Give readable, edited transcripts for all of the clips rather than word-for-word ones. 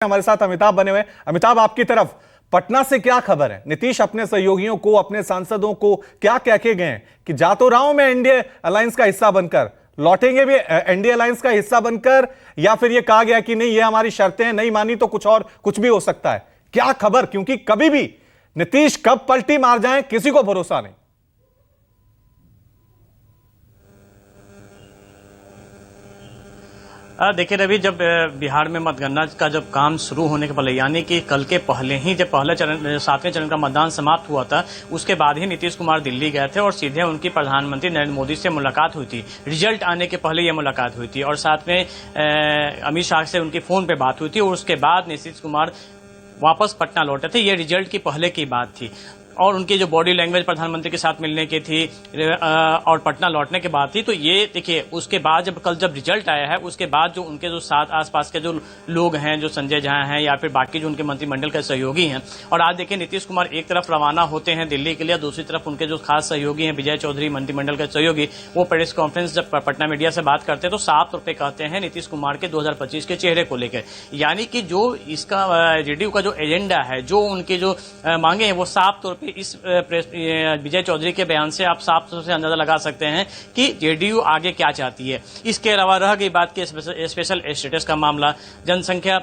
हमारे साथ अमिताभ बने हुए। अमिताभ, आपकी तरफ पटना से क्या खबर है? नीतीश अपने सहयोगियों को, अपने सांसदों को क्या कह के गए हैं कि जा तो रहा हूं मैं एनडीए अलायंस का हिस्सा बनकर, लौटेंगे भी एनडीए अलायंस का हिस्सा बनकर, या फिर यह कहा गया कि नहीं ये हमारी शर्तें हैं, नहीं मानी तो कुछ और कुछ भी हो सकता है? क्या खबर? क्योंकि कभी भी नीतीश कब पलटी मार जाए किसी को भरोसा नहीं। देखिए रवि, जब बिहार में मतगणना का जब काम शुरू होने के पहले, यानी कि कल के पहले ही जब पहले चरण 7वें चरण का मतदान समाप्त हुआ था, उसके बाद ही नीतीश कुमार दिल्ली गए थे और सीधे उनकी प्रधानमंत्री नरेंद्र मोदी से मुलाकात हुई थी। रिजल्ट आने के पहले ये मुलाकात हुई थी और साथ में अमित शाह से उनकी फोन पे बात हुई थी और उसके बाद नीतीश कुमार वापस पटना लौटे थे। ये रिजल्ट की पहले की बात थी और उनकी जो बॉडी लैंग्वेज प्रधानमंत्री के साथ मिलने की थी और पटना लौटने के बाद थी। तो ये देखिए, उसके बाद जब रिजल्ट आया है, उसके बाद जो उनके जो साथ आसपास के जो लोग हैं, जो संजय झा हैं या फिर बाकी जो उनके मंत्रिमंडल के सहयोगी हैं, और आज देखिए नीतीश कुमार एक तरफ रवाना होते हैं दिल्ली के लिए, दूसरी तरफ उनके जो खास सहयोगी हैं विजय चौधरी, मंत्रिमंडल के सहयोगी, वो प्रेस कॉन्फ्रेंस जब पटना मीडिया से बात करते हैं तो साफ तौर पर कहते हैं नीतीश कुमार के 2025 के चेहरे को लेकर, यानी कि जो इसका जेडीयू का जो एजेंडा है, जो उनके जो मांगे हैं, वो साफ तौर पर इस विजय चौधरी के बयान से आप साफ तौर से अंदाजा लगा सकते हैं कि जेडीयू आगे क्या चाहती है। इसके अलावा रह गई बात की स्पेशल स्टेटस का मामला, जनसंख्या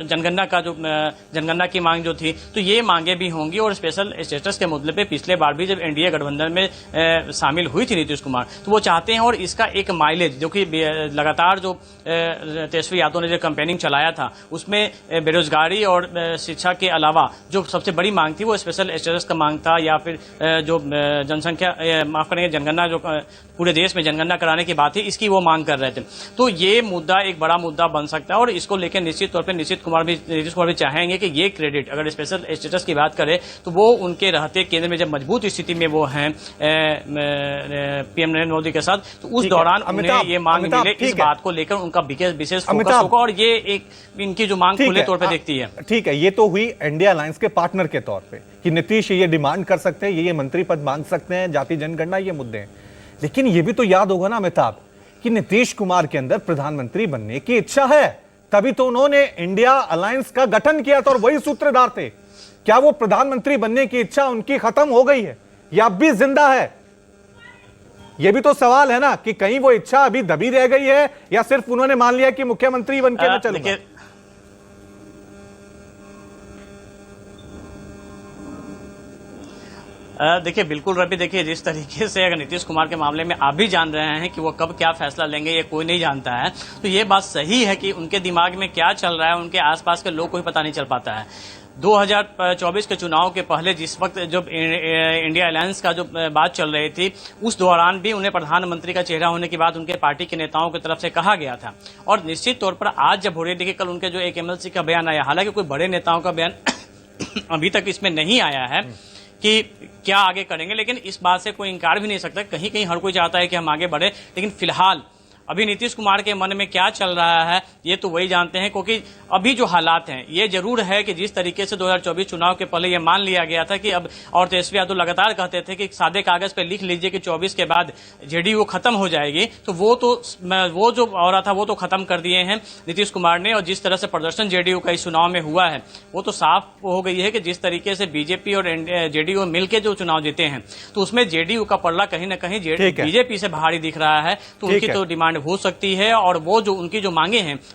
जनगणना का जो जनगणना की मांग जो थी, तो ये मांगे भी होंगी। और स्पेशल स्टेटस के मुद्दे पे पिछले बार भी जब एनडीए गठबंधन में शामिल हुई थी नीतीश कुमार, तो वो चाहते हैं और इसका एक माइलेज, जो कि लगातार जो तेजस्वी यादव ने जो कैंपेनिंग चलाया था, उसमें बेरोजगारी और शिक्षा के अलावा जो सबसे बड़ी मांग थी वो स्पेशल स्टेटस का मांग था, या फिर जो जनसंख्या माफ करेंगे जनगणना, जो पूरे देश में जनगणना कराने की बात थी, इसकी वो मांग कर रहे थे। तो ये मुद्दा एक बड़ा मुद्दा बन सकता है और इसको लेकर निश्चित तौर पे नीतीश कुमार भी चाहेंगे कि ये क्रेडिट, अगर स्पेशल स्टेटस की बात करें तो वो उनके रहते केंद्र में जब मजबूत स्थिति में वो हैं पीएम नरेंद्र मोदी के साथ, तो उस दौरान उन्हें ये मांग मिले, इस बात को लेकर उनका विशेष फोकस होगा और ये एक इनकी जो मांग खुले तौर पर देखती है। ठीक है, ये तो हुई एनडीए अलायंस के पार्टनर के तौर पे कि नीतीश ये डिमांड कर सकते हैं, ये मंत्री पद मांग सकते हैं, जाति जनगणना ये मुद्दे हैं। लेकिन ये भी तो याद होगा ना अमिताभ कि नीतीश कुमार के अंदर प्रधानमंत्री बनने की इच्छा है, तभी तो उन्होंने इंडिया अलायंस का गठन किया था और वही सूत्रधार थे। क्या वो प्रधानमंत्री बनने की इच्छा उनकी खत्म हो गई है या अब भी जिंदा है? ये भी तो सवाल है ना कि कहीं वो इच्छा अभी दबी रह गई है या सिर्फ उन्होंने मान लिया कि मुख्यमंत्री बनके मैं चलूंगा। देखिए बिल्कुल रवि, देखिए जिस तरीके से अगर नीतीश कुमार के मामले में आप भी जान रहे हैं कि वो कब क्या फैसला लेंगे, ये कोई नहीं जानता है, तो ये बात सही है कि उनके दिमाग में क्या चल रहा है उनके आसपास के लोग को ही पता नहीं चल पाता है। 2024 के चुनाव के पहले जिस वक्त जब इंडिया अलायंस का जो बात चल रही थी, उस दौरान भी उन्हें प्रधानमंत्री का चेहरा होने की बात उनके पार्टी के नेताओं की तरफ से कहा गया था। और निश्चित तौर पर आज जब हो रही, देखिए कल उनके जो एक एमएलसी का बयान आया, हालांकि कोई बड़े नेताओं का बयान अभी तक इसमें नहीं आया है कि क्या आगे करेंगे, लेकिन इस बात से कोई इंकार भी नहीं सकता, कहीं कहीं हर कोई चाहता है कि हम आगे बढ़े। लेकिन फिलहाल अभी नीतीश कुमार के मन में क्या चल रहा है ये तो वही जानते हैं, क्योंकि अभी जो हालात हैं, ये जरूर है कि जिस तरीके से 2024 चुनाव के पहले ये मान लिया गया था कि अब, और तेजस्वी यादव लगातार कहते थे कि सादे कागज पे लिख लीजिए कि 24 के बाद जेडीयू खत्म हो जाएगी, तो वो जो हो रहा था वो तो खत्म कर दिए हैं नीतीश कुमार ने। और जिस तरह से प्रदर्शन जेडीयू का इस चुनाव में हुआ है, वो तो साफ हो गई है कि जिस तरीके से बीजेपी और जेडीयू मिलकर जो चुनाव जीते हैं, तो उसमें जेडीयू का पलड़ा कहीं ना कहीं बीजेपी से भारी दिख रहा है। तो उनकी तो डिमांड हो सकती है और वो जो उनकी जो मांगे हैं